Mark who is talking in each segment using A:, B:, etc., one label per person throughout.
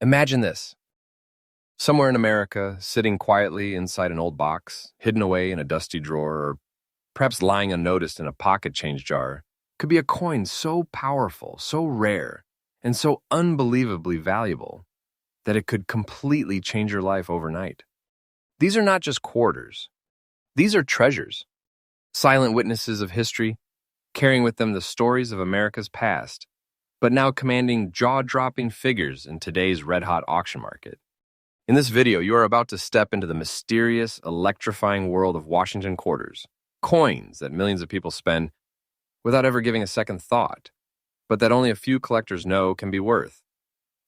A: Imagine this. Somewhere in America, sitting quietly inside an old box, hidden away in a dusty drawer, or perhaps lying unnoticed in a pocket change jar, could be a coin so powerful, so rare, and so unbelievably valuable that it could completely change your life overnight. These are not just quarters. These are treasures, silent witnesses of history, carrying with them the stories of America's past, but now commanding jaw-dropping figures in today's red-hot auction market. In this video, you are about to step into the mysterious, electrifying world of Washington quarters, coins that millions of people spend without ever giving a second thought, but that only a few collectors know can be worth.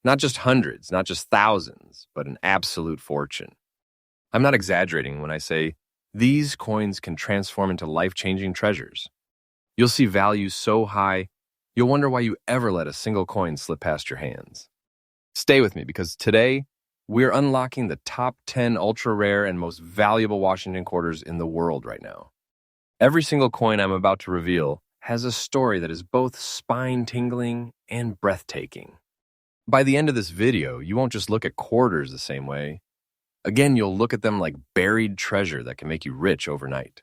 A: Not just hundreds, not just thousands, but an absolute fortune. I'm not exaggerating when I say these coins can transform into life-changing treasures. You'll see values so high, you'll wonder why you ever let a single coin slip past your hands. Stay with me because today, we're unlocking the top 10 ultra-rare and most valuable Washington quarters in the world right now. Every single coin I'm about to reveal has a story that is both spine-tingling and breathtaking. By the end of this video, you won't just look at quarters the same way. Again, you'll look at them like buried treasure that can make you rich overnight.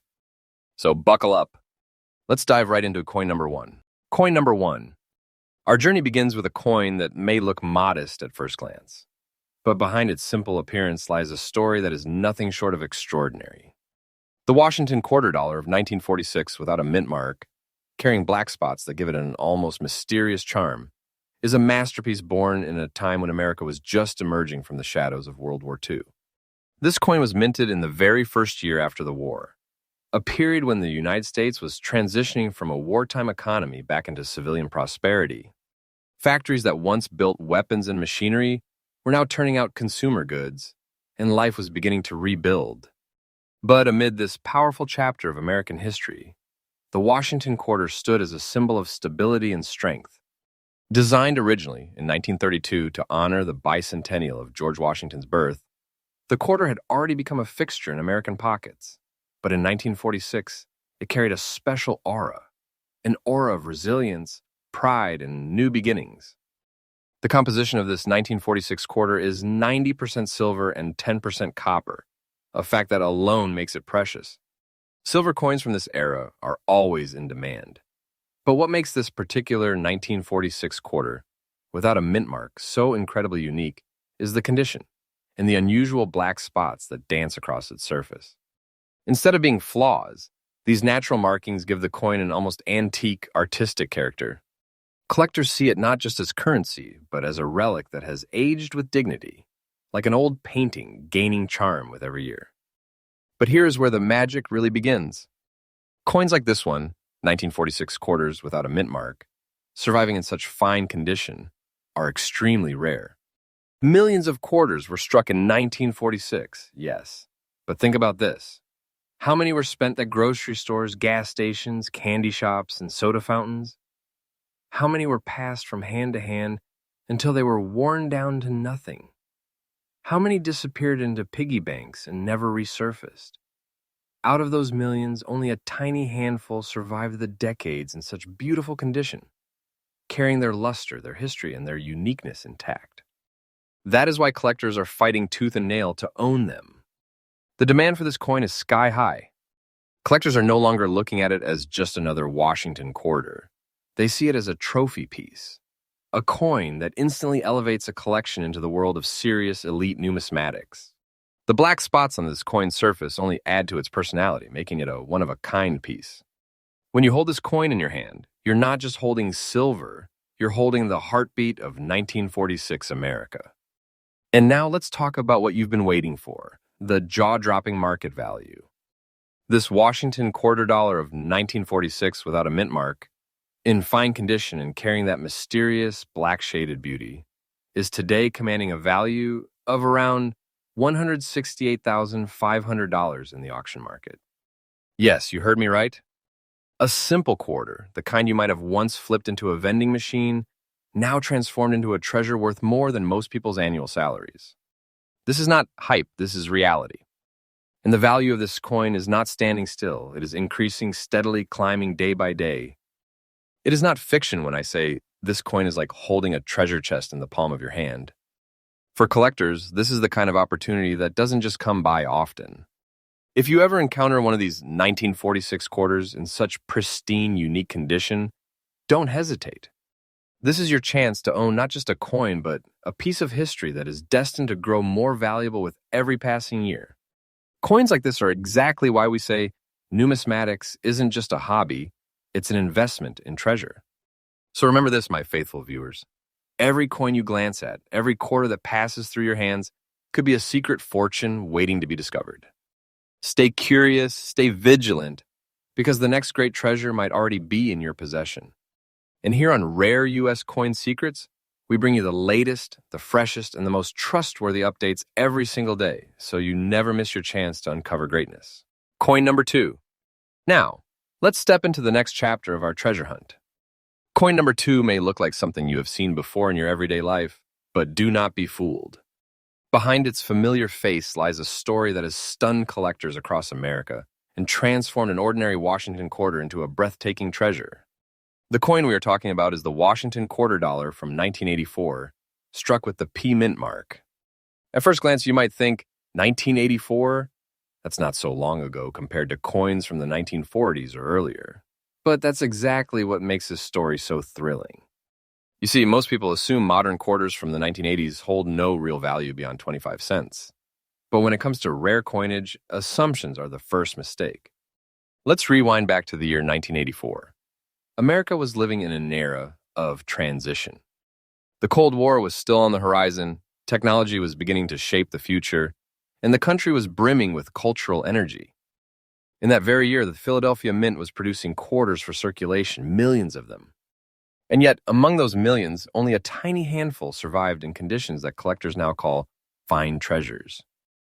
A: So buckle up. Let's dive right into coin number one. Coin number one. Our journey begins with a coin that may look modest at first glance, but behind its simple appearance lies a story that is nothing short of extraordinary. The Washington quarter dollar of 1946 without a mint mark, carrying black spots that give it an almost mysterious charm, is a masterpiece born in a time when America was just emerging from the shadows of World War II. This coin was minted in the very first year after the war, a period when the United States was transitioning from a wartime economy back into civilian prosperity. Factories that once built weapons and machinery were now turning out consumer goods, and life was beginning to rebuild. But amid this powerful chapter of American history, the Washington quarter stood as a symbol of stability and strength. Designed originally in 1932 to honor the bicentennial of George Washington's birth, the quarter had already become a fixture in American pockets. But in 1946, it carried a special aura, an aura of resilience, pride, and new beginnings. The composition of this 1946 quarter is 90% silver and 10% copper, a fact that alone makes it precious. Silver coins from this era are always in demand. But what makes this particular 1946 quarter, without a mint mark, so incredibly unique is the condition and the unusual black spots that dance across its surface. Instead of being flaws, these natural markings give the coin an almost antique, artistic character. Collectors see it not just as currency, but as a relic that has aged with dignity, like an old painting gaining charm with every year. But here is where the magic really begins. Coins like this one, 1946 quarters without a mint mark, surviving in such fine condition, are extremely rare. Millions of quarters were struck in 1946, yes. But think about this. How many were spent at grocery stores, gas stations, candy shops, and soda fountains? How many were passed from hand to hand until they were worn down to nothing? How many disappeared into piggy banks and never resurfaced? Out of those millions, only a tiny handful survived the decades in such beautiful condition, carrying their luster, their history, and their uniqueness intact. That is why collectors are fighting tooth and nail to own them. The demand for this coin is sky high. Collectors are no longer looking at it as just another Washington quarter. They see it as a trophy piece, a coin that instantly elevates a collection into the world of serious elite numismatics. The black spots on this coin's surface only add to its personality, making it a one-of-a-kind piece. When you hold this coin in your hand, you're not just holding silver, you're holding the heartbeat of 1946 America. And now let's talk about what you've been waiting for, the jaw-dropping market value. This Washington quarter dollar of 1946 without a mint mark, in fine condition and carrying that mysterious black-shaded beauty, is today commanding a value of around $168,500 in the auction market. Yes, you heard me right. A simple quarter, the kind you might have once flipped into a vending machine, now transformed into a treasure worth more than most people's annual salaries. This is not hype, this is reality. And the value of this coin is not standing still, it is increasing steadily, climbing day by day. It is not fiction when I say this coin is like holding a treasure chest in the palm of your hand. For collectors, this is the kind of opportunity that doesn't just come by often. If you ever encounter one of these 1946 quarters in such pristine, unique condition, don't hesitate. This is your chance to own not just a coin, but a piece of history that is destined to grow more valuable with every passing year. Coins like this are exactly why we say numismatics isn't just a hobby, it's an investment in treasure. So remember this, my faithful viewers. Every coin you glance at, every quarter that passes through your hands, could be a secret fortune waiting to be discovered. Stay curious, stay vigilant, because the next great treasure might already be in your possession. And here on Rare U.S. Coin Secrets, we bring you the latest, the freshest, and the most trustworthy updates every single day, so you never miss your chance to uncover greatness. Coin number 2. Now, let's step into the next chapter of our treasure hunt. Coin number 2 may look like something you have seen before in your everyday life, but do not be fooled. Behind its familiar face lies a story that has stunned collectors across America and transformed an ordinary Washington quarter into a breathtaking treasure. The coin we are talking about is the Washington quarter dollar from 1984, struck with the P Mint mark. At first glance, you might think, 1984? That's not so long ago compared to coins from the 1940s or earlier. But that's exactly what makes this story so thrilling. You see, most people assume modern quarters from the 1980s hold no real value beyond 25 cents. But when it comes to rare coinage, assumptions are the first mistake. Let's rewind back to the year 1984. America was living in an era of transition. The Cold War was still on the horizon, technology was beginning to shape the future, and the country was brimming with cultural energy. In that very year, the Philadelphia Mint was producing quarters for circulation, millions of them. And yet, among those millions, only a tiny handful survived in conditions that collectors now call fine treasures.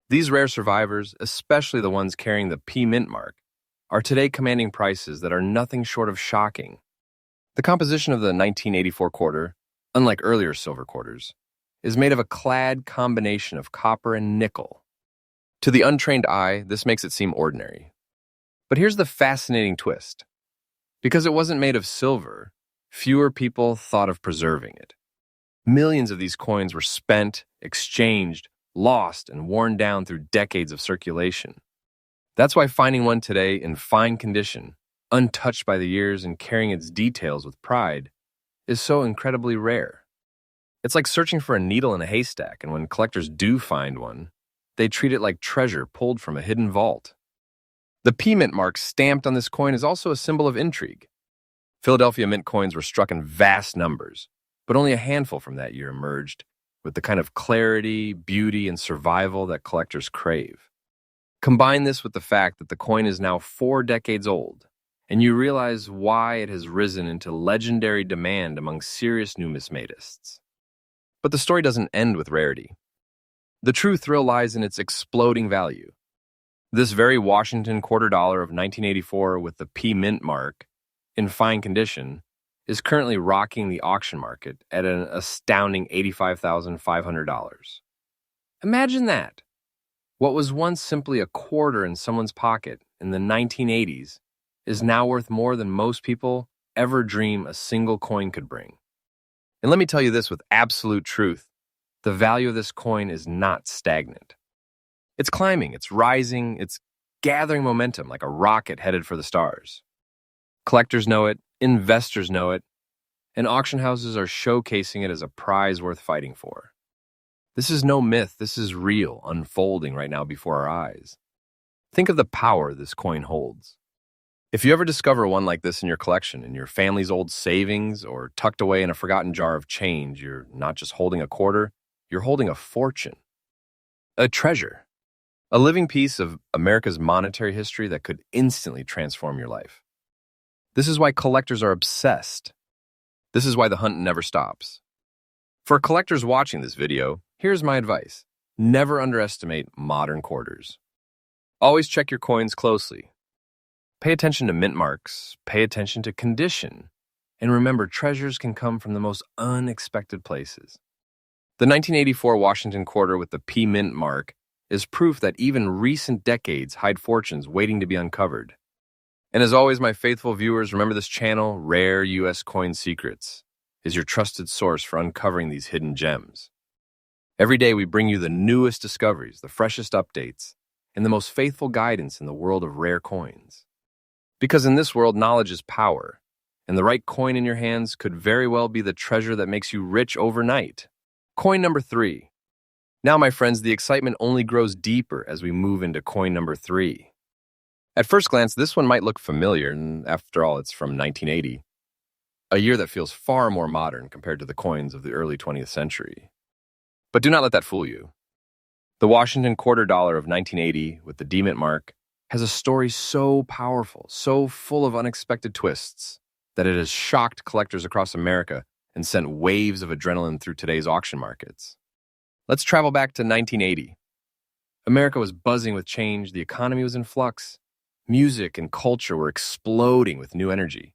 A: These rare survivors, especially the ones carrying the P Mint mark, are today commanding prices that are nothing short of shocking. The composition of the 1984 quarter, unlike earlier silver quarters, is made of a clad combination of copper and nickel. To the untrained eye, this makes it seem ordinary. But here's the fascinating twist. Because it wasn't made of silver, fewer people thought of preserving it. Millions of these coins were spent, exchanged, lost, and worn down through decades of circulation. That's why finding one today in fine condition, untouched by the years and carrying its details with pride, is so incredibly rare. It's like searching for a needle in a haystack, and when collectors do find one, they treat it like treasure pulled from a hidden vault. The P Mint mark stamped on this coin is also a symbol of intrigue. Philadelphia Mint coins were struck in vast numbers, but only a handful from that year emerged with the kind of clarity, beauty, and survival that collectors crave. Combine this with the fact that the coin is now 4 decades old, and you realize why it has risen into legendary demand among serious numismatists. But the story doesn't end with rarity. The true thrill lies in its exploding value. This very Washington quarter dollar of 1984 with the P Mint mark, in fine condition, is currently rocking the auction market at an astounding $85,500. Imagine that. What was once simply a quarter in someone's pocket in the 1980s is now worth more than most people ever dream a single coin could bring. And let me tell you this with absolute truth. The value of this coin is not stagnant. It's climbing, it's rising, it's gathering momentum like a rocket headed for the stars. Collectors know it, investors know it, and auction houses are showcasing it as a prize worth fighting for. This is no myth, this is real, unfolding right now before our eyes. Think of the power this coin holds. If you ever discover one like this in your collection, in your family's old savings, or tucked away in a forgotten jar of change, you're not just holding a quarter, you're holding a fortune. A treasure. A living piece of America's monetary history that could instantly transform your life. This is why collectors are obsessed. This is why the hunt never stops. For collectors watching this video, here's my advice. Never underestimate modern quarters. Always check your coins closely. Pay attention to mint marks, pay attention to condition, and remember treasures can come from the most unexpected places. The 1984 Washington quarter with the P Mint mark is proof that even recent decades hide fortunes waiting to be uncovered. And as always, my faithful viewers, remember this channel, Rare U.S. Coin Secrets, is your trusted source for uncovering these hidden gems. Every day we bring you the newest discoveries, the freshest updates, and the most faithful guidance in the world of rare coins. Because in this world, knowledge is power, and the right coin in your hands could very well be the treasure that makes you rich overnight. Coin number 3. Now, my friends, the excitement only grows deeper as we move into coin number 3. At first glance, this one might look familiar, and after all, it's from 1980, a year that feels far more modern compared to the coins of the early 20th century. But do not let that fool you. The Washington quarter dollar of 1980, with the D-Mint mark, has a story so powerful, so full of unexpected twists, that it has shocked collectors across America and sent waves of adrenaline through today's auction markets. Let's travel back to 1980. America was buzzing with change, the economy was in flux, music and culture were exploding with new energy,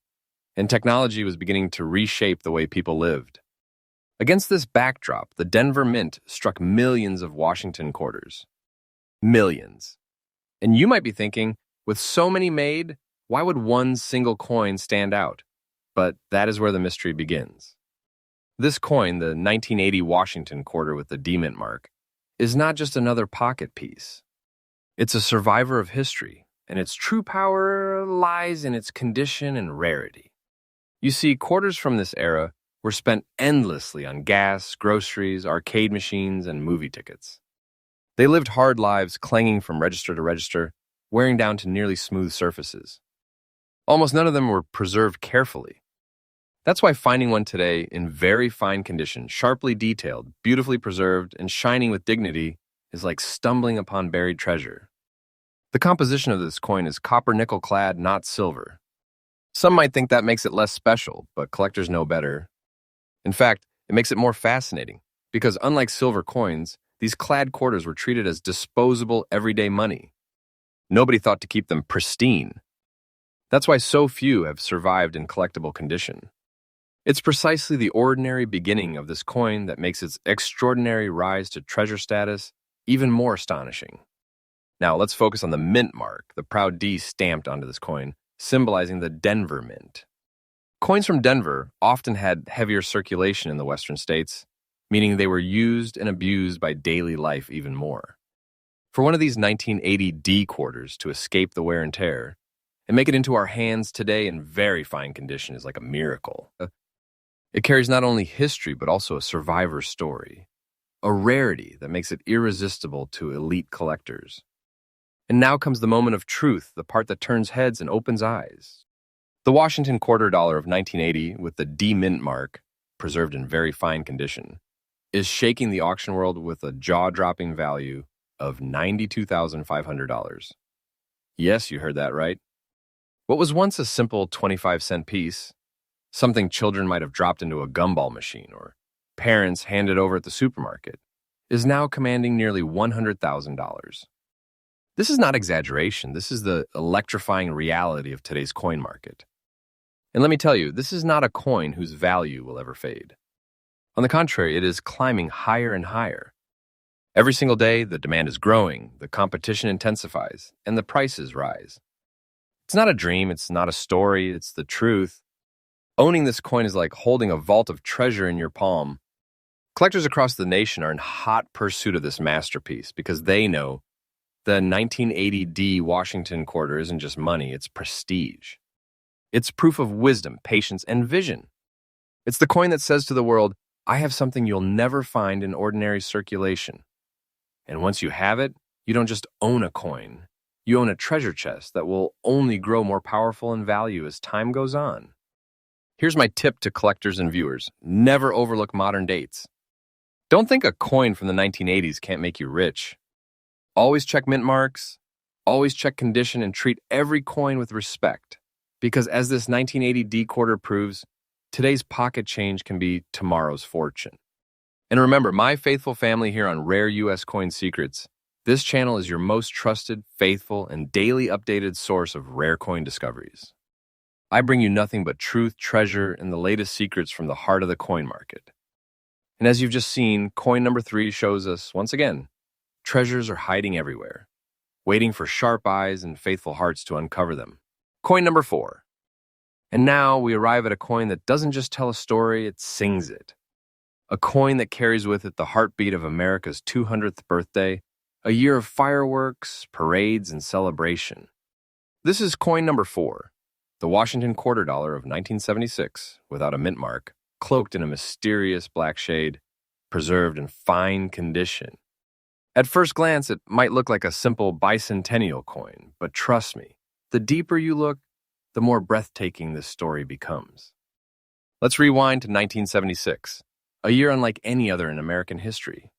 A: and technology was beginning to reshape the way people lived. Against this backdrop, the Denver Mint struck millions of Washington quarters. Millions. And you might be thinking, with so many made, why would one single coin stand out? But that is where the mystery begins. This coin, the 1980 Washington quarter with the D-Mint mark, is not just another pocket piece. It's a survivor of history, and its true power lies in its condition and rarity. You see, quarters from this era were spent endlessly on gas, groceries, arcade machines, and movie tickets. They lived hard lives clanging from register to register, wearing down to nearly smooth surfaces. Almost none of them were preserved carefully. That's why finding one today in very fine condition, sharply detailed, beautifully preserved, and shining with dignity is like stumbling upon buried treasure. The composition of this coin is copper-nickel clad, not silver. Some might think that makes it less special, but collectors know better. In fact, it makes it more fascinating, because unlike silver coins, these clad quarters were treated as disposable, everyday money. Nobody thought to keep them pristine. That's why so few have survived in collectible condition. It's precisely the ordinary beginning of this coin that makes its extraordinary rise to treasure status even more astonishing. Now, let's focus on the mint mark, the proud D stamped onto this coin, symbolizing the Denver Mint. Coins from Denver often had heavier circulation in the western states, meaning they were used and abused by daily life even more. For one of these 1980 D quarters to escape the wear and tear and make it into our hands today in very fine condition is like a miracle. It carries not only history but also a survivor's story, a rarity that makes it irresistible to elite collectors. And now comes the moment of truth, the part that turns heads and opens eyes. The Washington quarter dollar of 1980, with the D-Mint mark, preserved in very fine condition, is shaking the auction world with a jaw-dropping value of $92,500. Yes, you heard that right. What was once a simple 25-cent piece, something children might have dropped into a gumball machine or parents handed over at the supermarket, is now commanding nearly $100,000. This is not exaggeration. This is the electrifying reality of today's coin market. And let me tell you, this is not a coin whose value will ever fade. On the contrary, it is climbing higher and higher. Every single day, the demand is growing, the competition intensifies, and the prices rise. It's not a dream, it's not a story, it's the truth. Owning this coin is like holding a vault of treasure in your palm. Collectors across the nation are in hot pursuit of this masterpiece because they know the 1980 D Washington quarter isn't just money, it's prestige. It's proof of wisdom, patience, and vision. It's the coin that says to the world, I have something you'll never find in ordinary circulation. And once you have it, you don't just own a coin. You own a treasure chest that will only grow more powerful in value as time goes on. Here's my tip to collectors and viewers. Never overlook modern dates. Don't think a coin from the 1980s can't make you rich. Always check mint marks, always check condition, and treat every coin with respect. Because as this 1980 D quarter proves, today's pocket change can be tomorrow's fortune. And remember, my faithful family here on Rare U.S. Coin Secrets, this channel is your most trusted, faithful, and daily updated source of rare coin discoveries. I bring you nothing but truth, treasure, and the latest secrets from the heart of the coin market. And as you've just seen, coin number 3 shows us, once again, treasures are hiding everywhere, waiting for sharp eyes and faithful hearts to uncover them. Coin number 4. And now we arrive at a coin that doesn't just tell a story, it sings it. a coin that carries with it the heartbeat of America's 200th birthday, a year of fireworks, parades, and celebration. This is coin number 4, the Washington quarter dollar of 1976, without a mint mark, cloaked in a mysterious black shade, preserved in fine condition. At first glance, it might look like a simple bicentennial coin, but trust me, the deeper you look, the more breathtaking this story becomes. Let's rewind to 1976, a year unlike any other in American history.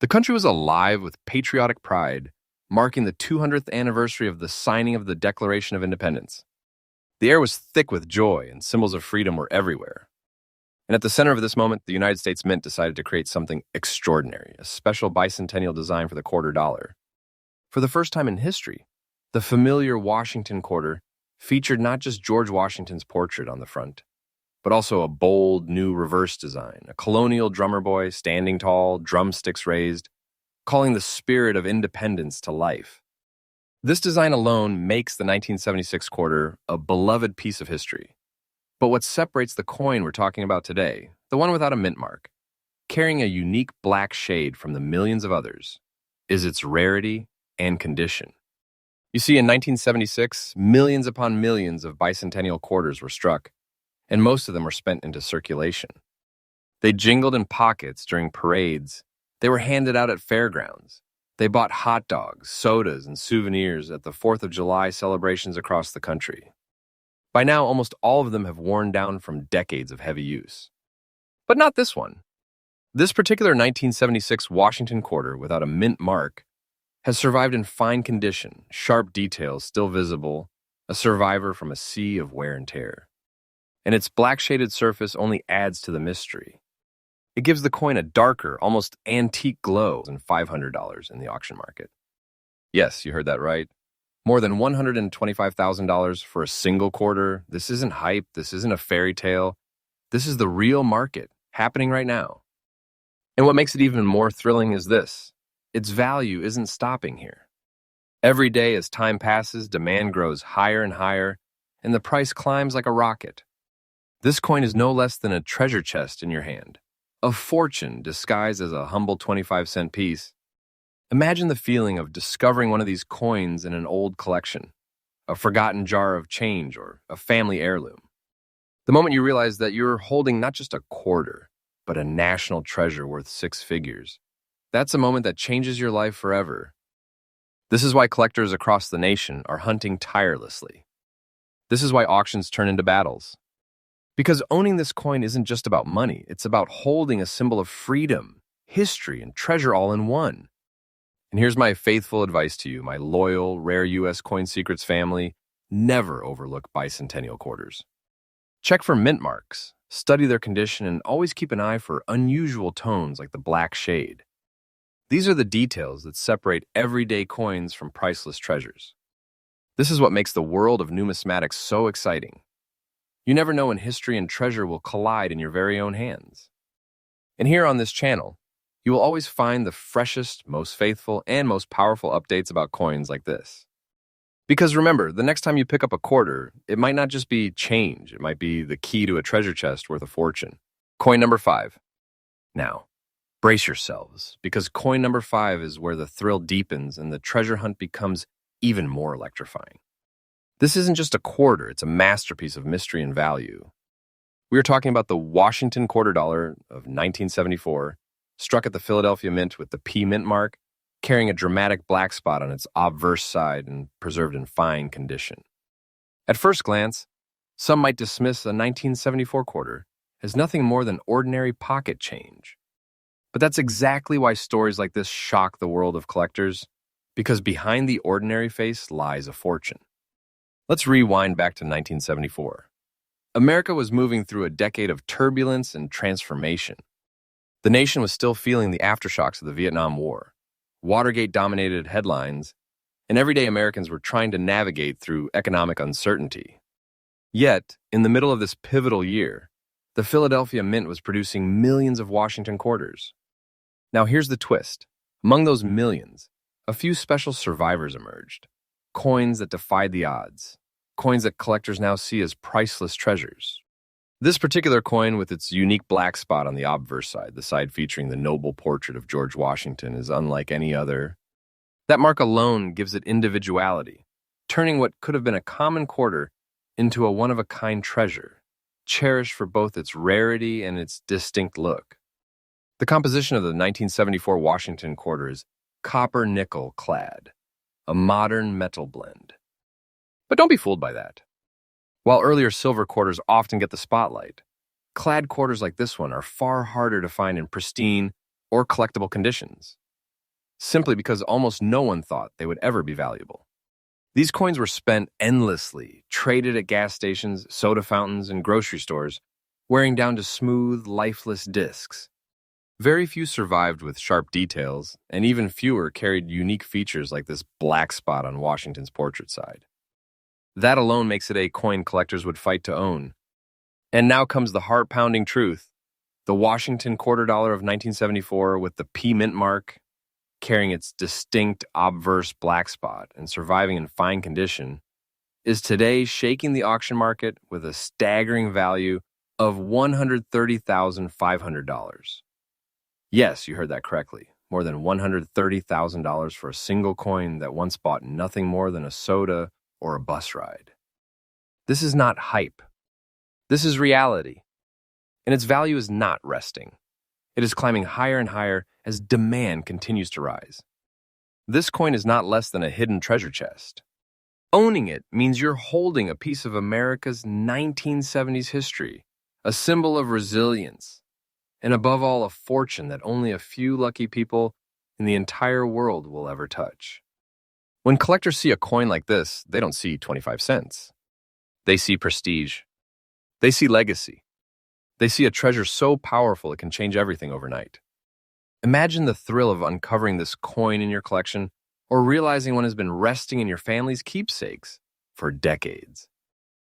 A: The country was alive with patriotic pride, marking the 200th anniversary of the signing of the Declaration of Independence. The air was thick with joy, and symbols of freedom were everywhere. And at the center of this moment, the United States Mint decided to create something extraordinary, a special bicentennial design for the quarter dollar. For the first time in history, the familiar Washington quarter featured not just George Washington's portrait on the front, but also a bold new reverse design, a colonial drummer boy standing tall, drumsticks raised, calling the spirit of independence to life. This design alone makes the 1976 quarter a beloved piece of history. But what separates the coin we're talking about today, the one without a mint mark, carrying a unique black shade from the millions of others, is its rarity and condition. You see, in 1976, millions upon millions of bicentennial quarters were struck, and most of them were spent into circulation. They jingled in pockets during parades. They were handed out at fairgrounds. They bought hot dogs, sodas, and souvenirs at the 4th of July celebrations across the country. By now, almost all of them have worn down from decades of heavy use. But not this one. This particular 1976 Washington quarter without a mint mark has survived in fine condition, sharp details still visible, a survivor from a sea of wear and tear. And its black-shaded surface only adds to the mystery. It gives the coin a darker, almost antique glow than $500 in the auction market. Yes, you heard that right. More than $125,000 for a single quarter. This isn't hype. This isn't a fairy tale. This is the real market, happening right now. And what makes it even more thrilling is this. Its value isn't stopping here. Every day as time passes, demand grows higher and higher, and the price climbs like a rocket. This coin is no less than a treasure chest in your hand, a fortune disguised as a humble 25-cent piece. Imagine the feeling of discovering one of these coins in an old collection, a forgotten jar of change or a family heirloom. The moment you realize that you're holding not just a quarter, but a national treasure worth 6 figures. That's a moment that changes your life forever. This is why collectors across the nation are hunting tirelessly. This is why auctions turn into battles. Because owning this coin isn't just about money, it's about holding a symbol of freedom, history, and treasure all in one. And here's my faithful advice to you, my loyal, rare U.S. Coin Secrets family: never overlook bicentennial quarters. Check for mint marks, study their condition, and always keep an eye for unusual tones like the black shade. These are the details that separate everyday coins from priceless treasures. This is what makes the world of numismatics so exciting. You never know when history and treasure will collide in your very own hands. And here on this channel, you will always find the freshest, most faithful, and most powerful updates about coins like this. Because remember, the next time you pick up a quarter, it might not just be change, it might be the key to a treasure chest worth a fortune. Coin number 5. Now, brace yourselves, because coin number 5 is where the thrill deepens and the treasure hunt becomes even more electrifying. This isn't just a quarter, it's a masterpiece of mystery and value. We are talking about the Washington quarter dollar of 1974, struck at the Philadelphia Mint with the P mint mark, carrying a dramatic black spot on its obverse side and preserved in fine condition. At first glance, some might dismiss a 1974 quarter as nothing more than ordinary pocket change. But that's exactly why stories like this shock the world of collectors, because behind the ordinary face lies a fortune. Let's rewind back to 1974. America was moving through a decade of turbulence and transformation. The nation was still feeling the aftershocks of the Vietnam War. Watergate dominated headlines, and everyday Americans were trying to navigate through economic uncertainty. Yet, in the middle of this pivotal year, the Philadelphia Mint was producing millions of Washington quarters. Now here's the twist. Among those millions, a few special survivors emerged. Coins that defied the odds. Coins that collectors now see as priceless treasures. This particular coin, with its unique black spot on the obverse side, the side featuring the noble portrait of George Washington, is unlike any other. That mark alone gives it individuality, turning what could have been a common quarter into a one-of-a-kind treasure, cherished for both its rarity and its distinct look. The composition of the 1974 Washington quarter is copper-nickel clad, a modern metal blend. But don't be fooled by that. While earlier silver quarters often get the spotlight, clad quarters like this one are far harder to find in pristine or collectible conditions, simply because almost no one thought they would ever be valuable. These coins were spent endlessly, traded at gas stations, soda fountains, and grocery stores, wearing down to smooth, lifeless discs. Very few survived with sharp details, and even fewer carried unique features like this black spot on Washington's portrait side. That alone makes it a coin collectors would fight to own. And now comes the heart-pounding truth. The Washington $quarter of 1974 with the P mint mark, carrying its distinct obverse black spot and surviving in fine condition, is today shaking the auction market with a staggering value of $130,500. Yes, you heard that correctly. More than $130,000 for a single coin that once bought nothing more than a soda or a bus ride. This is not hype. This is reality. And its value is not resting. It is climbing higher and higher as demand continues to rise. This coin is not less than a hidden treasure chest. Owning it means you're holding a piece of America's 1970s history, a symbol of resilience, and above all, a fortune that only a few lucky people in the entire world will ever touch. When collectors see a coin like this, they don't see 25 cents. They see prestige. They see legacy. They see a treasure so powerful it can change everything overnight. Imagine the thrill of uncovering this coin in your collection or realizing one has been resting in your family's keepsakes for decades.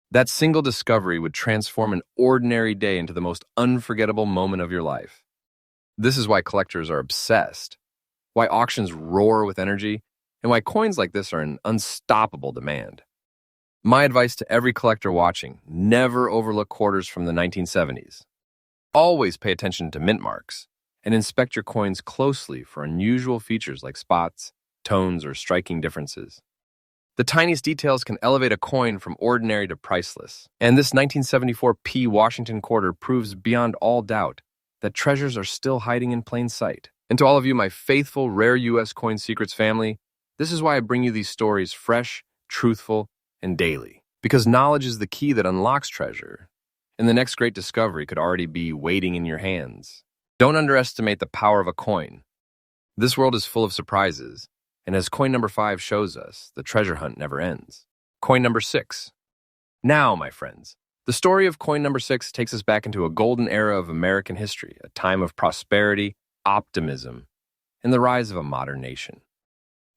A: That single discovery would transform an ordinary day into the most unforgettable moment of your life. This is why collectors are obsessed, why auctions roar with energy, and why coins like this are in unstoppable demand. My advice to every collector watching, never overlook quarters from the 1970s. Always pay attention to mint marks and inspect your coins closely for unusual features like spots, tones, or striking differences. The tiniest details can elevate a coin from ordinary to priceless, and this 1974 P Washington quarter proves beyond all doubt that treasures are still hiding in plain sight. And to all of you, my faithful Rare U.S. Coin Secrets family, this is why I bring you these stories fresh, truthful, and daily. Because knowledge is the key that unlocks treasure, and the next great discovery could already be waiting in your hands. Don't underestimate the power of a coin. This world is full of surprises, and as coin number 5 shows us, the treasure hunt never ends. Coin number 6. Now, my friends, the story of coin number 6 takes us back into a golden era of American history, a time of prosperity, optimism, and the rise of a modern nation.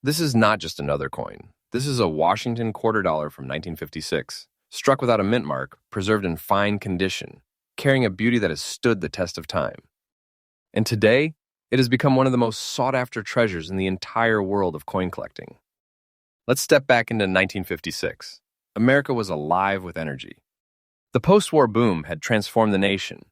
A: This is not just another coin. This is a Washington $quarter from 1956, struck without a mint mark, preserved in fine condition, carrying a beauty that has stood the test of time. And today, it has become one of the most sought-after treasures in the entire world of coin collecting. Let's step back into 1956. America was alive with energy. The post-war boom had transformed the nation.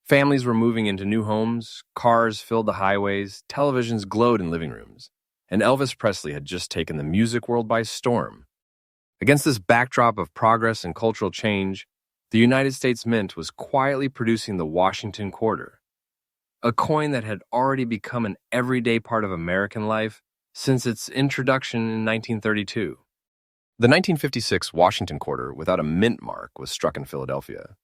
A: Families were moving into new homes, cars filled the highways, televisions glowed in living rooms, and Elvis Presley had just taken the music world by storm. Against this backdrop of progress and cultural change, the United States Mint was quietly producing the Washington quarter, a coin that had already become an everyday part of American life since its introduction in 1932. The 1956 Washington quarter without a mint mark was struck in Philadelphia.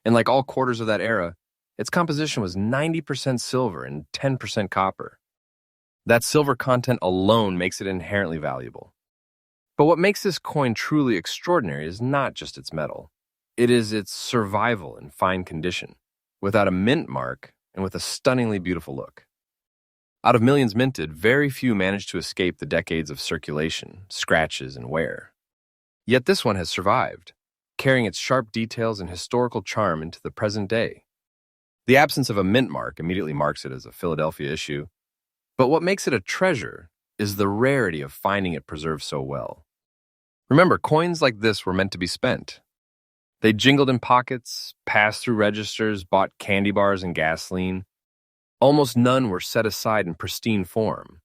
A: And like all quarters of that era, its composition was 90% silver and 10% copper. That silver content alone makes it inherently valuable. But what makes this coin truly extraordinary is not just its metal. It is its survival in fine condition, without a mint mark and with a stunningly beautiful look. Out of millions minted, very few managed to escape the decades of circulation, scratches, and wear. Yet this one has survived, carrying its sharp details and historical charm into the present day. The absence of a mint mark immediately marks it as a Philadelphia issue, but what makes it a treasure is the rarity of finding it preserved so well. Remember, coins like this were meant to be spent. They jingled in pockets, passed through registers, bought candy bars and gasoline. Almost none were set aside in pristine form,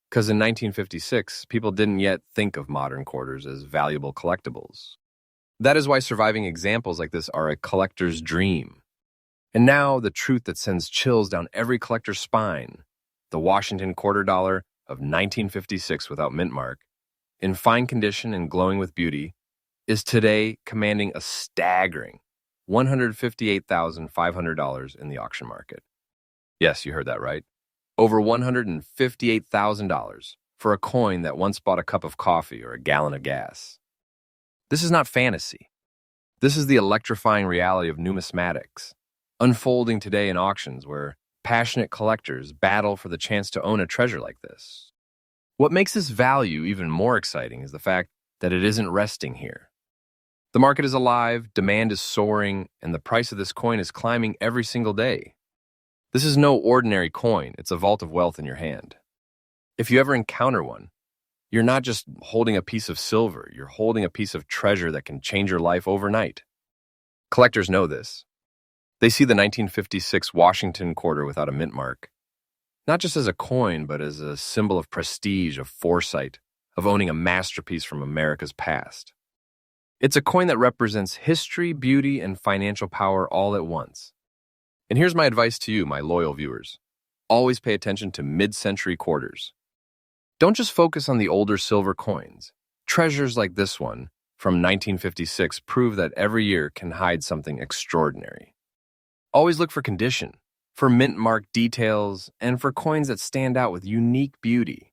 A: because in 1956, people didn't yet think of modern quarters as valuable collectibles. That is why surviving examples like this are a collector's dream. And now, the truth that sends chills down every collector's spine: the Washington quarter dollar of 1956 without mint mark, in fine condition and glowing with beauty, is today commanding a staggering $158,500 in the auction market. Yes, you heard that right. Over $158,000 for a coin that once bought a cup of coffee or a gallon of gas. This is not fantasy. This is the electrifying reality of numismatics, unfolding today in auctions where passionate collectors battle for the chance to own a treasure like this. What makes this value even more exciting is the fact that it isn't resting here. The market is alive, demand is soaring, and the price of this coin is climbing every single day. This is no ordinary coin, it's a vault of wealth in your hand. If you ever encounter one, you're not just holding a piece of silver, you're holding a piece of treasure that can change your life overnight. Collectors know this. They see the 1956 Washington quarter without a mint mark, not just as a coin, but as a symbol of prestige, of foresight, of owning a masterpiece from America's past. It's a coin that represents history, beauty, and financial power all at once. And here's my advice to you, my loyal viewers. Always pay attention to mid-century quarters. Don't just focus on the older silver coins. Treasures like this one from 1956 prove that every year can hide something extraordinary. Always look for condition, for mint-marked details, and for coins that stand out with unique beauty.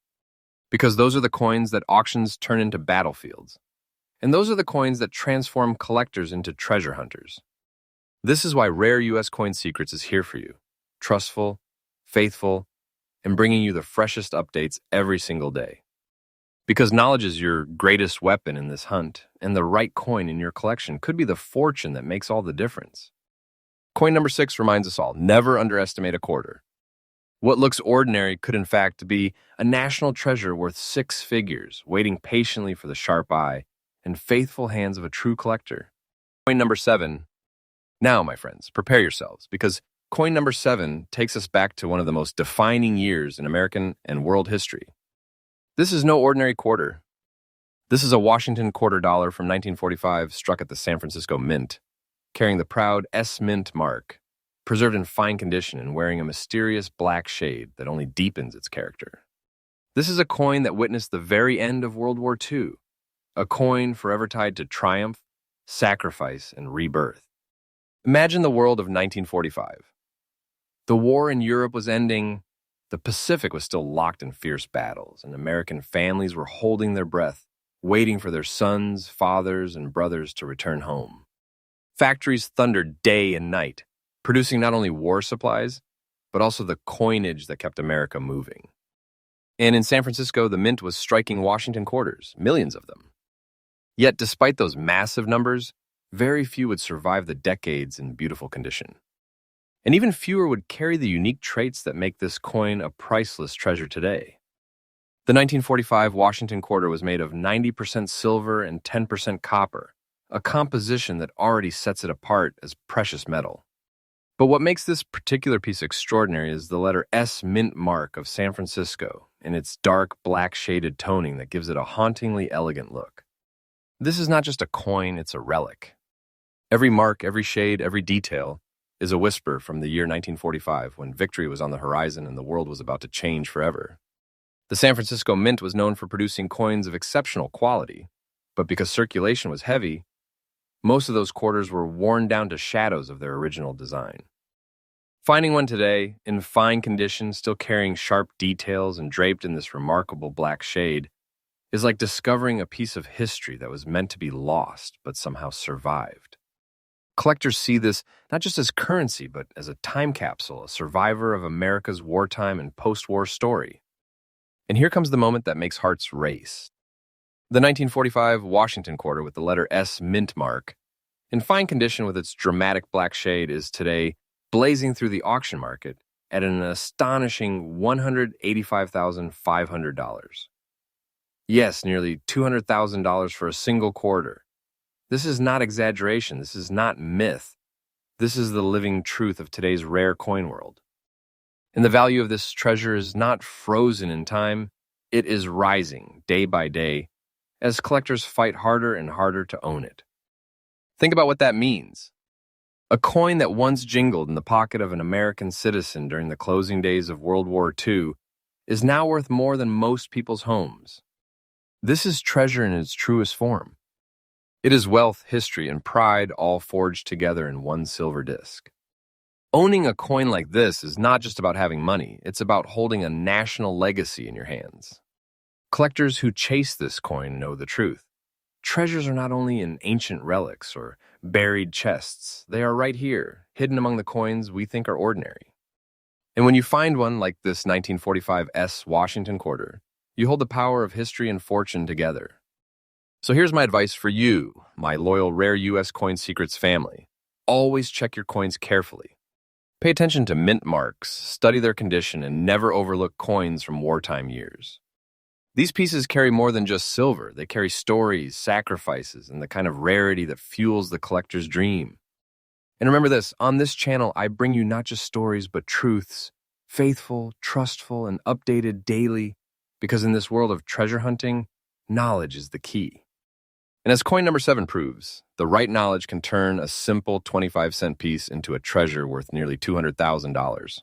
A: Because those are the coins that auctions turn into battlefields. And those are the coins that transform collectors into treasure hunters. This is why Rare U.S. Coin Secrets is here for you. Trustful, faithful, and bringing you the freshest updates every single day. Because knowledge is your greatest weapon in this hunt, and the right coin in your collection could be the fortune that makes all the difference. Coin number 6 reminds us all, never underestimate a quarter. What looks ordinary could in fact be a national treasure worth 6 figures, waiting patiently for the sharp eye and faithful hands of a true collector. Coin number 7. Now, my friends, prepare yourselves, because coin number 7 takes us back to one of the most defining years in American and world history. This is no ordinary quarter. This is a Washington quarter dollar from 1945 struck at the San Francisco Mint, carrying the proud S Mint mark, preserved in fine condition and wearing a mysterious black shade that only deepens its character. This is a coin that witnessed the very end of World War II, a coin forever tied to triumph, sacrifice, and rebirth. Imagine the world of 1945. The war in Europe was ending, the Pacific was still locked in fierce battles, and American families were holding their breath, waiting for their sons, fathers, and brothers to return home. Factories thundered day and night, producing not only war supplies, but also the coinage that kept America moving. And in San Francisco, the Mint was striking Washington quarters, millions of them. Yet, despite those massive numbers, very few would survive the decades in beautiful condition. And even fewer would carry the unique traits that make this coin a priceless treasure today. The 1945 Washington quarter was made of 90% silver and 10% copper, a composition that already sets it apart as precious metal. But what makes this particular piece extraordinary is the letter S mint mark of San Francisco and its dark black shaded toning that gives it a hauntingly elegant look. This is not just a coin, it's a relic. Every mark, every shade, every detail is a whisper from the year 1945 when victory was on the horizon and the world was about to change forever. The San Francisco Mint was known for producing coins of exceptional quality, but because circulation was heavy, most of those quarters were worn down to shadows of their original design. Finding one today, in fine condition, still carrying sharp details and draped in this remarkable black shade, is like discovering a piece of history that was meant to be lost but somehow survived. Collectors see this not just as currency, but as a time capsule, a survivor of America's wartime and post-war story. And here comes the moment that makes hearts race. The 1945 Washington quarter with the letter S mint mark, in fine condition with its dramatic black shade, is today blazing through the auction market at an astonishing $185,500. Yes, nearly $200,000 for a single quarter. This is not exaggeration. This is not myth. This is the living truth of today's rare coin world. And the value of this treasure is not frozen in time. It is rising day by day as collectors fight harder and harder to own it. Think about what that means. A coin that once jingled in the pocket of an American citizen during the closing days of World War II is now worth more than most people's homes. This is treasure in its truest form. It is wealth, history, and pride all forged together in one silver disc. Owning a coin like this is not just about having money, it's about holding a national legacy in your hands. Collectors who chase this coin know the truth. Treasures are not only in ancient relics or buried chests, they are right here, hidden among the coins we think are ordinary. And when you find one like this 1945 S Washington quarter, you hold the power of history and fortune together. So here's my advice for you, my loyal Rare U.S. Coin Secrets family. Always check your coins carefully. Pay attention to mint marks, study their condition, and never overlook coins from wartime years. These pieces carry more than just silver. They carry stories, sacrifices, and the kind of rarity that fuels the collector's dream. And remember this, on this channel, I bring you not just stories, but truths, faithful, trustful, and updated daily, because in this world of treasure hunting, knowledge is the key. And as coin number 7 proves, the right knowledge can turn a simple 25-cent piece into a treasure worth nearly $200,000.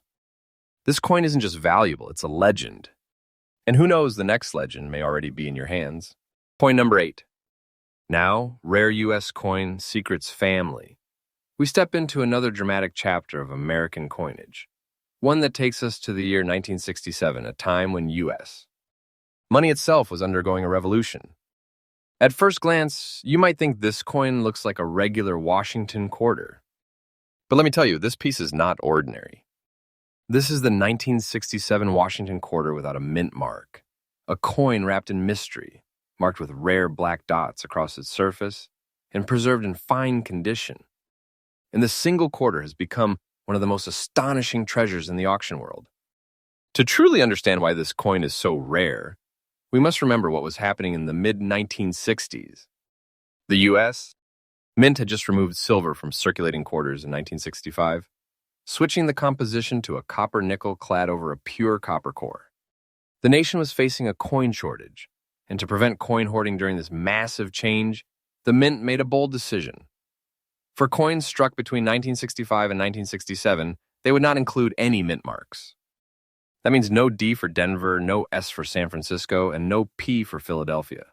A: This coin isn't just valuable, it's a legend. And who knows, the next legend may already be in your hands. Point number 8. Now, Rare U.S. Coin Secrets family. We step into another dramatic chapter of American coinage, one that takes us to the year 1967, a time when U.S. money itself was undergoing a revolution. At first glance, you might think this coin looks like a regular Washington quarter. But let me tell you, this piece is not ordinary. This is the 1967 Washington quarter without a mint mark, a coin wrapped in mystery, marked with rare black dots across its surface, and preserved in fine condition. And this single quarter has become one of the most astonishing treasures in the auction world. To truly understand why this coin is so rare, we must remember what was happening in the mid-1960s. The U.S. Mint had just removed silver from circulating quarters in 1965, switching the composition to a copper nickel clad over a pure copper core. The nation was facing a coin shortage, and to prevent coin hoarding during this massive change, the Mint made a bold decision. For coins struck between 1965 and 1967, they would not include any mint marks. That means no D for Denver, no S for San Francisco, and no P for Philadelphia.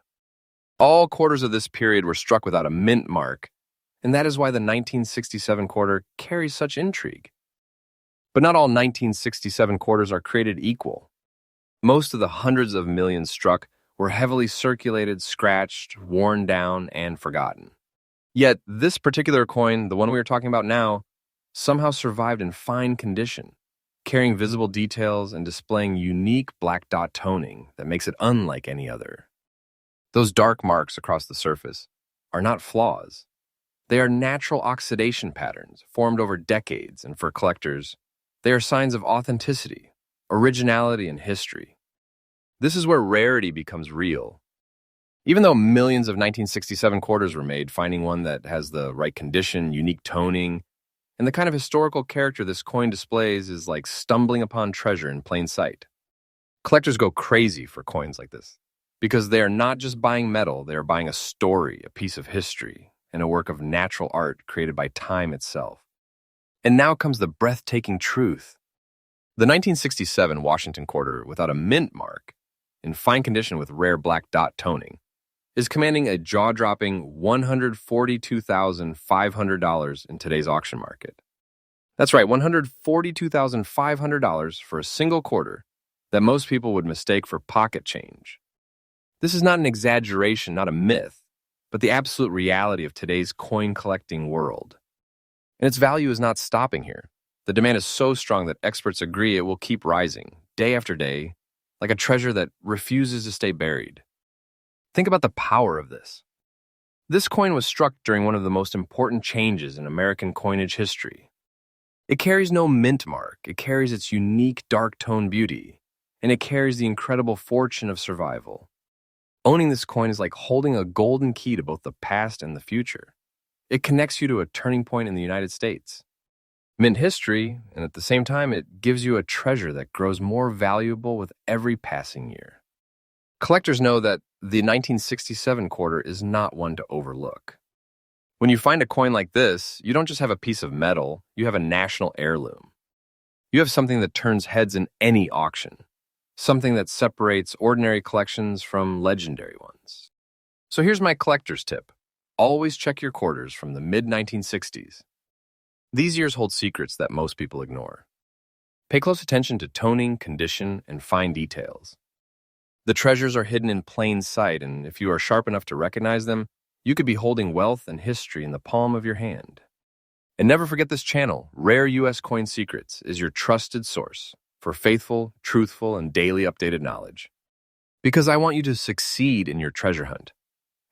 A: All quarters of this period were struck without a mint mark, and that is why the 1967 quarter carries such intrigue. But not all 1967 quarters are created equal. Most of the hundreds of millions struck were heavily circulated, scratched, worn down, and forgotten. Yet this particular coin, the one we are talking about now, somehow survived in fine condition, carrying visible details and displaying unique black dot toning that makes it unlike any other. Those dark marks across the surface are not flaws. They are natural oxidation patterns formed over decades, and for collectors, they are signs of authenticity, originality, and history. This is where rarity becomes real. Even though millions of 1967 quarters were made, finding one that has the right condition, unique toning, and the kind of historical character this coin displays is like stumbling upon treasure in plain sight. Collectors go crazy for coins like this because they are not just buying metal, they are buying a story, a piece of history, and a work of natural art created by time itself. And now comes the breathtaking truth. The 1967 Washington quarter without a mint mark, in fine condition with rare black dot toning, is commanding a jaw-dropping $142,500 in today's auction market. That's right, $142,500 for a single quarter that most people would mistake for pocket change. This is not an exaggeration, not a myth, but the absolute reality of today's coin collecting world. And its value is not stopping here. The demand is so strong that experts agree it will keep rising, day after day, like a treasure that refuses to stay buried. Think about the power of this. This coin was struck during one of the most important changes in American coinage history. It carries no mint mark, it carries its unique dark tone beauty, and it carries the incredible fortune of survival. Owning this coin is like holding a golden key to both the past and the future. It connects you to a turning point in the United States. Mint history, and at the same time, it gives you a treasure that grows more valuable with every passing year. Collectors know that the 1967 quarter is not one to overlook. When you find a coin like this, you don't just have a piece of metal, you have a national heirloom. You have something that turns heads in any auction, something that separates ordinary collections from legendary ones. So here's my collector's tip. Always check your quarters from the mid-1960s. These years hold secrets that most people ignore. Pay close attention to toning, condition, and fine details. The treasures are hidden in plain sight, and if you are sharp enough to recognize them, you could be holding wealth and history in the palm of your hand. And never forget this channel, Rare U.S. Coin Secrets, is your trusted source for faithful, truthful, and daily updated knowledge. Because I want you to succeed in your treasure hunt,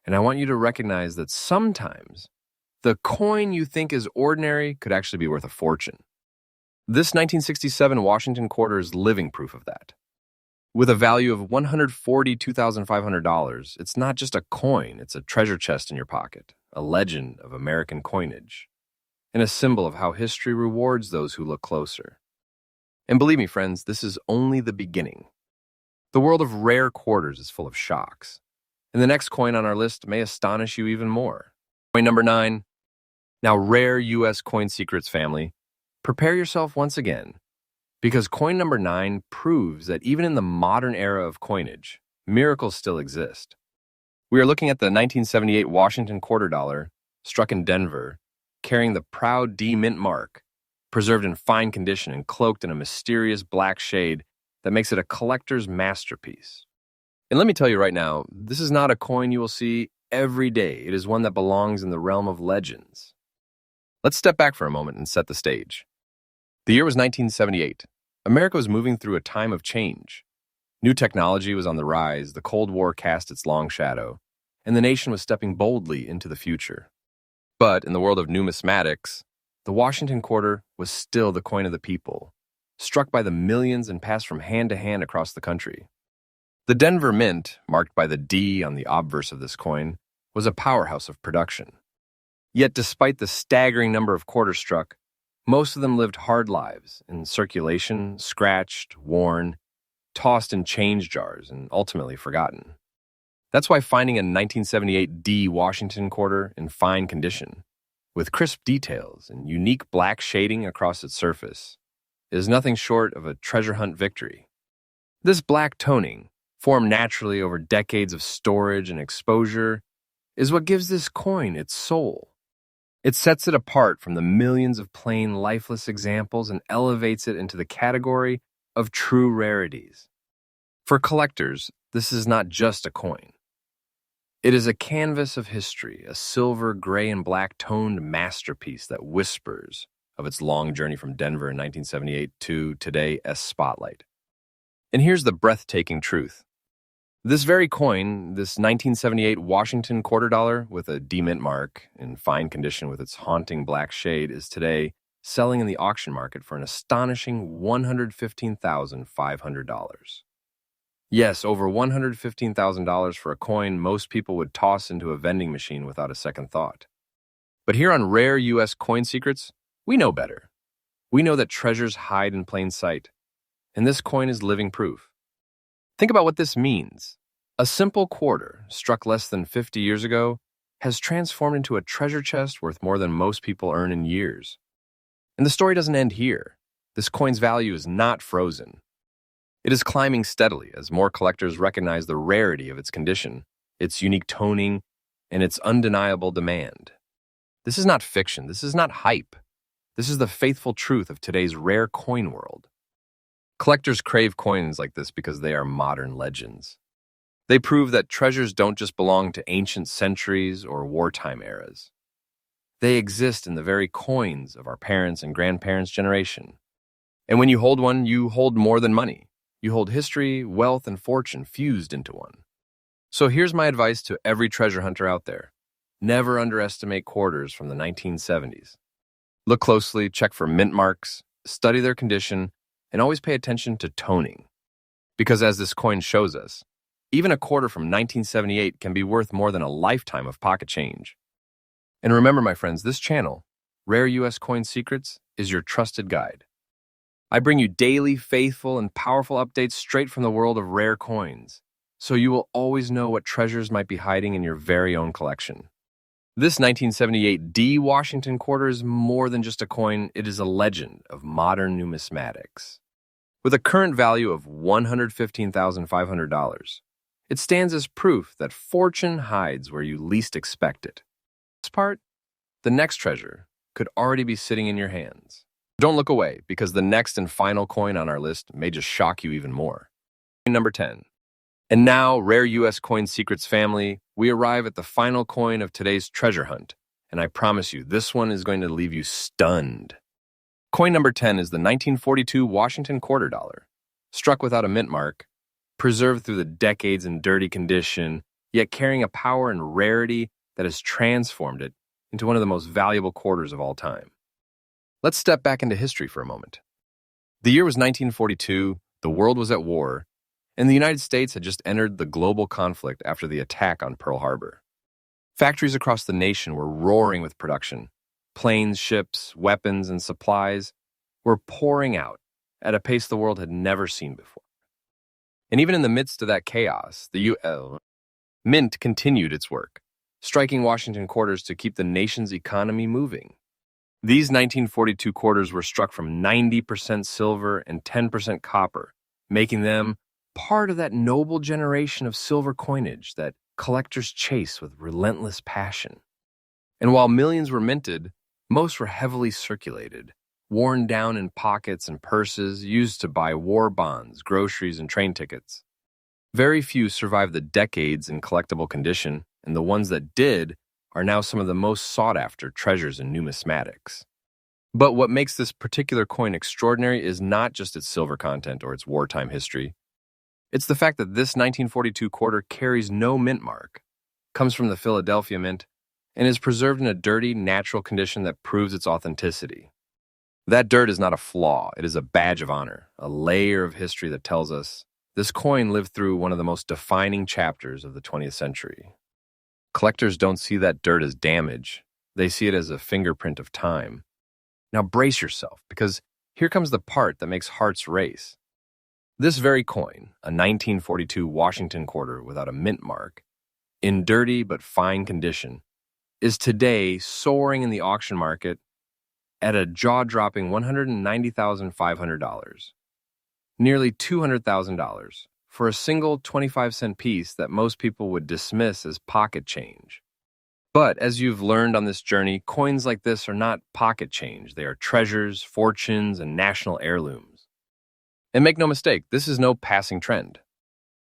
A: and I want you to recognize that sometimes the coin you think is ordinary could actually be worth a fortune. This 1967 Washington quarter is living proof of that. With a value of $142,500, it's not just a coin, it's a treasure chest in your pocket, a legend of American coinage, and a symbol of how history rewards those who look closer. And believe me, friends, this is only the beginning. The world of rare quarters is full of shocks, and the next coin on our list may astonish you even more. Coin number 9. Now, Rare U.S. Coin Secrets family, prepare yourself once again, because coin number 9 proves that even in the modern era of coinage, miracles still exist. We are looking at the 1978 Washington quarter dollar, struck in Denver, carrying the proud D mint mark, preserved in fine condition and cloaked in a mysterious black shade that makes it a collector's masterpiece. And let me tell you right now, this is not a coin you will see every day. It is one that belongs in the realm of legends. Let's step back for a moment and set the stage. The year was 1978. America was moving through a time of change. New technology was on the rise, the Cold War cast its long shadow, and the nation was stepping boldly into the future. But in the world of numismatics, the Washington quarter was still the coin of the people, struck by the millions and passed from hand to hand across the country. The Denver Mint, marked by the D on the obverse of this coin, was a powerhouse of production. Yet despite the staggering number of quarters struck, most of them lived hard lives in circulation, scratched, worn, tossed in change jars, and ultimately forgotten. That's why finding a 1978 D Washington quarter in fine condition, with crisp details and unique black shading across its surface, is nothing short of a treasure hunt victory. This black toning, formed naturally over decades of storage and exposure, is what gives this coin its soul. It sets it apart from the millions of plain, lifeless examples and elevates it into the category of true rarities. For collectors, this is not just a coin. It is a canvas of history, a silver, gray, and black toned masterpiece that whispers of its long journey from Denver in 1978 to today's spotlight. And here's the breathtaking truth. This very coin, this 1978 Washington quarter dollar with a D mint mark in fine condition with its haunting black shade, is today selling in the auction market for an astonishing $115,500. Yes, over $115,000 for a coin most people would toss into a vending machine without a second thought. But here on Rare U.S. Coin Secrets, we know better. We know that treasures hide in plain sight, and this coin is living proof. Think about what this means. A simple quarter, struck less than 50 years ago, has transformed into a treasure chest worth more than most people earn in years. And the story doesn't end here. This coin's value is not frozen. It is climbing steadily as more collectors recognize the rarity of its condition, its unique toning, and its undeniable demand. This is not fiction. This is not hype. This is the faithful truth of today's rare coin world. Collectors crave coins like this because they are modern legends. They prove that treasures don't just belong to ancient centuries or wartime eras. They exist in the very coins of our parents' and grandparents' generation. And when you hold one, you hold more than money. You hold history, wealth, and fortune fused into one. So here's my advice to every treasure hunter out there. Never underestimate quarters from the 1970s. Look closely, check for mint marks, study their condition, and always pay attention to toning. Because as this coin shows us, Even a quarter from 1978 can be worth more than a lifetime of pocket change. And remember, my friends, this channel, Rare U.S. Coin Secrets, is your trusted guide. I bring you daily, faithful, and powerful updates straight from the world of rare coins, so you will always know what treasures might be hiding in your very own collection. This 1978 D Washington quarter is more than just a coin, it is a legend of modern numismatics. With a current value of $115,500, it stands as proof that fortune hides where you least expect it. This part, the next treasure, could already be sitting in your hands. Don't look away, because the next and final coin on our list may just shock you even more. Number 10. And now, Rare U.S. Coin Secrets family, we arrive at the final coin of today's treasure hunt, and I promise you, this one is going to leave you stunned. Coin number 10 is the 1942 Washington quarter dollar, struck without a mint mark, preserved through the decades in dirty condition, yet carrying a power and rarity that has transformed it into one of the most valuable quarters of all time. Let's step back into history for a moment. The year was 1942, the world was at war, and the United States had just entered the global conflict after the attack on Pearl Harbor. Factories across the nation were roaring with production. Planes, ships, weapons, and supplies were pouring out at a pace the world had never seen before. And even in the midst of that chaos, the U.S. Mint continued its work, striking Washington quarters to keep the nation's economy moving. These 1942 quarters were struck from 90% silver and 10% copper, making them part of that noble generation of silver coinage that collectors chase with relentless passion. And while millions were minted, most were heavily circulated, worn down in pockets and purses used to buy war bonds, groceries, and train tickets. Very few survived the decades in collectible condition, and the ones that did are now some of the most sought-after treasures in numismatics. But what makes this particular coin extraordinary is not just its silver content or its wartime history. It's the fact that this 1942 quarter carries no mint mark, comes from the Philadelphia Mint, and is preserved in a dirty, natural condition that proves its authenticity. That dirt is not a flaw, it is a badge of honor, a layer of history that tells us this coin lived through one of the most defining chapters of the 20th century. Collectors don't see that dirt as damage, they see it as a fingerprint of time. Now brace yourself, because here comes the part that makes hearts race. This very coin, a 1942 Washington quarter without a mint mark, in dirty but fine condition, is today soaring in the auction market at a jaw-dropping $190,500, nearly $200,000, for a single 25-cent piece that most people would dismiss as pocket change. But as you've learned on this journey, coins like this are not pocket change. They are treasures, fortunes, and national heirlooms. And make no mistake, this is no passing trend.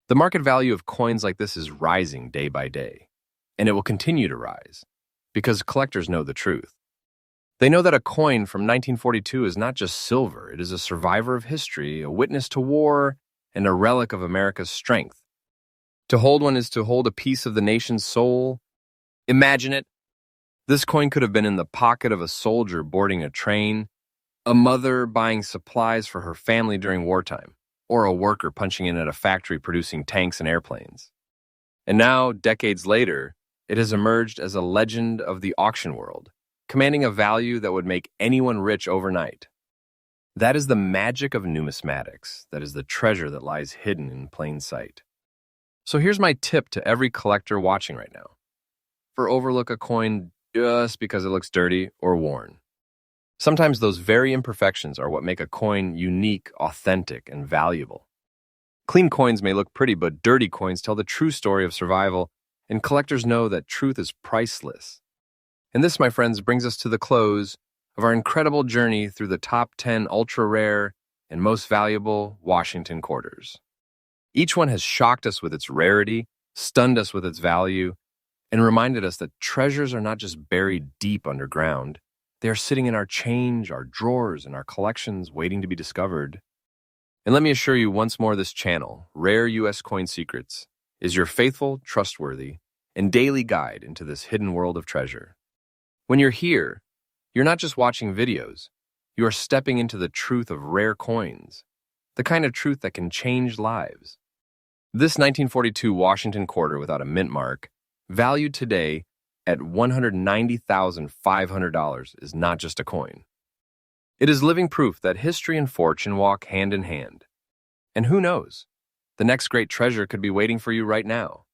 A: The market value of coins like this is rising day by day, and it will continue to rise, because collectors know the truth. They know that a coin from 1942 is not just silver, it is a survivor of history, a witness to war, and a relic of America's strength. To hold one is to hold a piece of the nation's soul. Imagine it. This coin could have been in the pocket of a soldier boarding a train, a mother buying supplies for her family during wartime, or a worker punching in at a factory producing tanks and airplanes. And now, decades later, it has emerged as a legend of the auction world, commanding a value that would make anyone rich overnight. That is the magic of numismatics. That is the treasure that lies hidden in plain sight. So here's my tip to every collector watching right now. Overlook a coin just because it looks dirty or worn. Sometimes those very imperfections are what make a coin unique, authentic, and valuable. Clean coins may look pretty, but dirty coins tell the true story of survival, and collectors know that truth is priceless. And this, my friends, brings us to the close of our incredible journey through the top 10 ultra-rare and most valuable Washington quarters. Each one has shocked us with its rarity, stunned us with its value, and reminded us that treasures are not just buried deep underground. They are sitting in our change, our drawers, and our collections waiting to be discovered. And let me assure you once more, this channel, Rare U.S. Coin Secrets, is your faithful, trustworthy, and daily guide into this hidden world of treasure. When you're here, you're not just watching videos, you are stepping into the truth of rare coins, the kind of truth that can change lives. This 1942 Washington quarter without a mint mark, valued today at $190,500, is not just a coin. It is living proof that history and fortune walk hand in hand. And who knows? The next great treasure could be waiting for you right now.